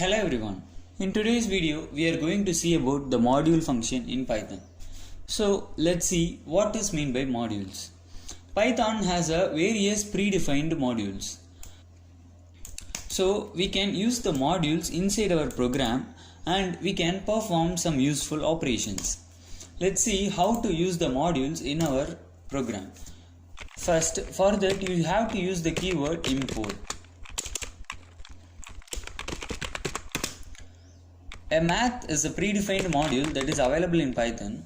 Hello everyone. In today's video we are going to see about the module function in Python. So let's see what is meant by modules. Python has a various predefined modules. So we can use the modules inside our program and we can perform some useful operations. Let's see how to use the modules in our program. First, for that you have to use the keyword import. A math is a predefined module that is available in Python.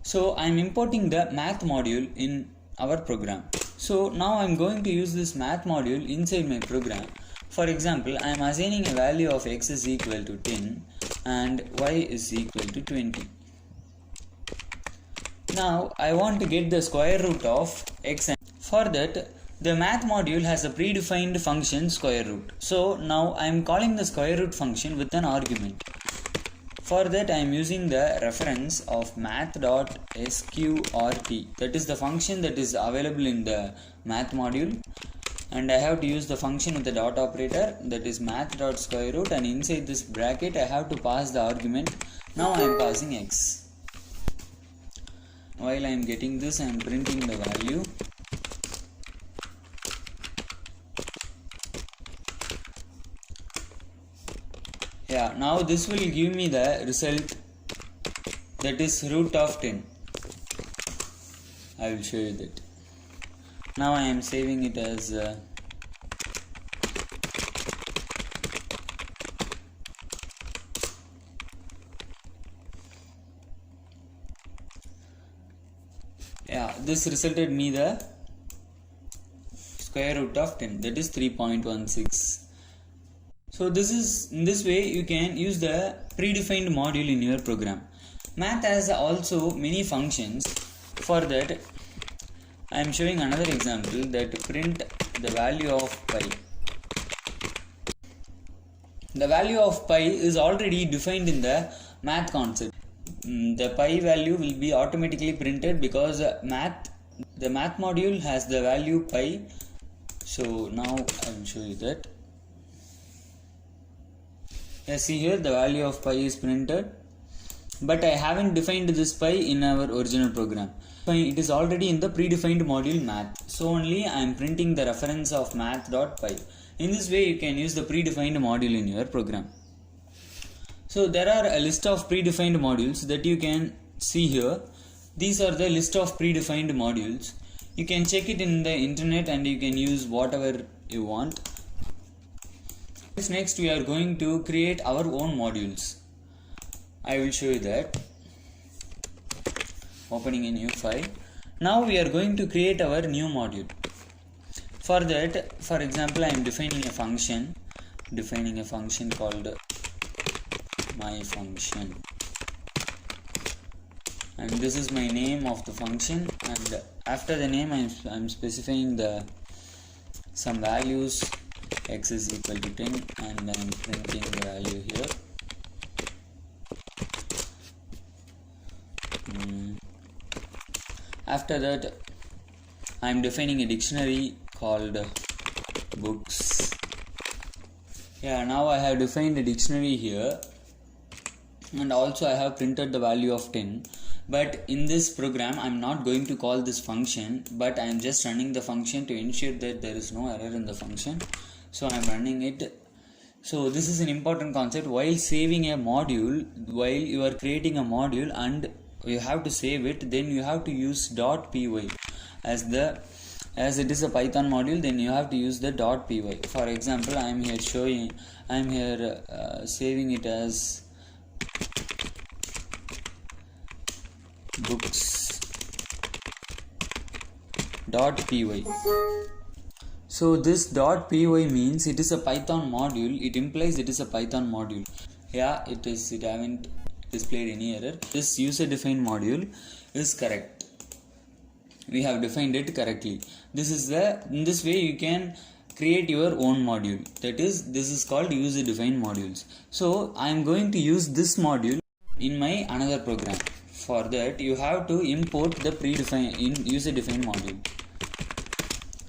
So I am importing the math module in our program. So now I am going to use this math module inside my program. For example, I am assigning a value of x is equal to 10 and y is equal to 20. Now I want to get the square root of x, and for that the math module has a predefined function square root. So now I am calling the square root function with an argument. For that I am using the reference of math.sqrt, that is the function that is available in the math module, and I have to use the function with the dot operator, that is math.square root, and inside this bracket I have to pass the argument. Now I am passing x. While I am getting this, I am printing the value. Yeah, now this will give me the result, that is root of 10. I will show you that. Now I am saving it as this resulted me the square root of 10, that is 3.16. So in this way you can use the predefined module in your program. Math has also many functions. For that I am showing another example, that print the value of pi. The value of pi is already defined in the math concept. The pi value will be automatically printed because the math module has the value pi. So now I will show you that. See here the value of pi is printed, but I haven't defined this pi in our original program. It is already in the predefined module math, so only I am printing the reference of math.py. In this way you can use the predefined module in your program. So there are a list of predefined modules that you can see here. These are the list of predefined modules. You can check it in the internet and you can use whatever you want. Next we are going to create our own modules. I will show you that. Opening a new file. Now we are going to create our new module. For that, for example, I am defining a function called my function, and this is my name of the function, and after the name I am specifying some values. X is equal to 10 and I am printing the value here. After that I am defining a dictionary called books. Now I have defined a dictionary here, and also I have printed the value of 10. But in this program I am not going to call this function, but I am just running the function to ensure that there is no error in the function. So I am running it. So this is an important concept while saving a module. While you are creating a module and you have to save it, then you have to use .py as it is a Python module. Then you have to use the .py. For example, I am here saving it as books.py. So this .py means it is a Python module. It implies it is a Python module. It is. It haven't displayed any error. This user defined module is correct. We have defined it correctly. In this way you can create your own module. This is called user defined modules. So I am going to use this module in my another program. For that you have to import the user defined module.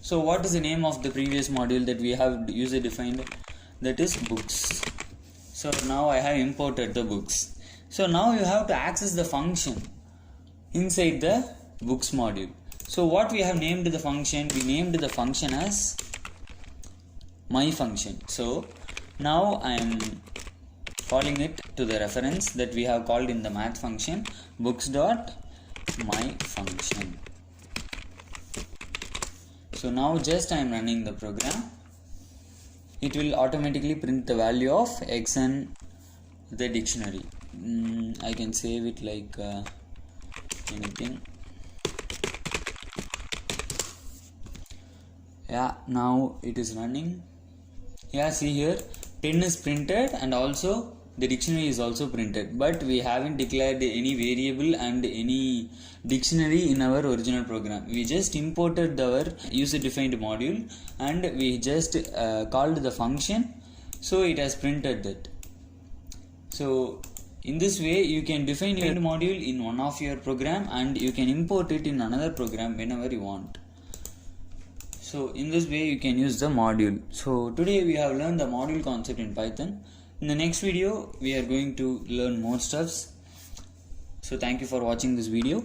So what is the name of the previous module that we have user defined? That is books. So now I have imported the books. So now you have to access the function inside the books module. So what we have named the function, we named the function as my function. So now I am calling it to the reference that we have called in the math function, books dot my function. So now just I am running the program. It will automatically print the value of x and the dictionary. I can save it like anything. Yeah, now it is running. Yeah, see here 10 is printed and also the dictionary is also printed, but we haven't declared any variable and any dictionary in our original program. We just imported our user defined module and we just called the function, so it has printed that. So in this way you can define your module in one of your program and you can import it in another program whenever you want. So in this way you can use the module. So today we have learned the module concept in Python. In the next video we are going to learn more stuffs. So thank you for watching this video.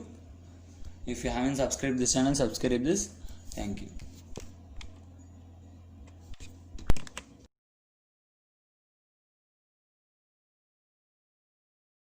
If you haven't subscribed this channel, subscribe this. Thank you.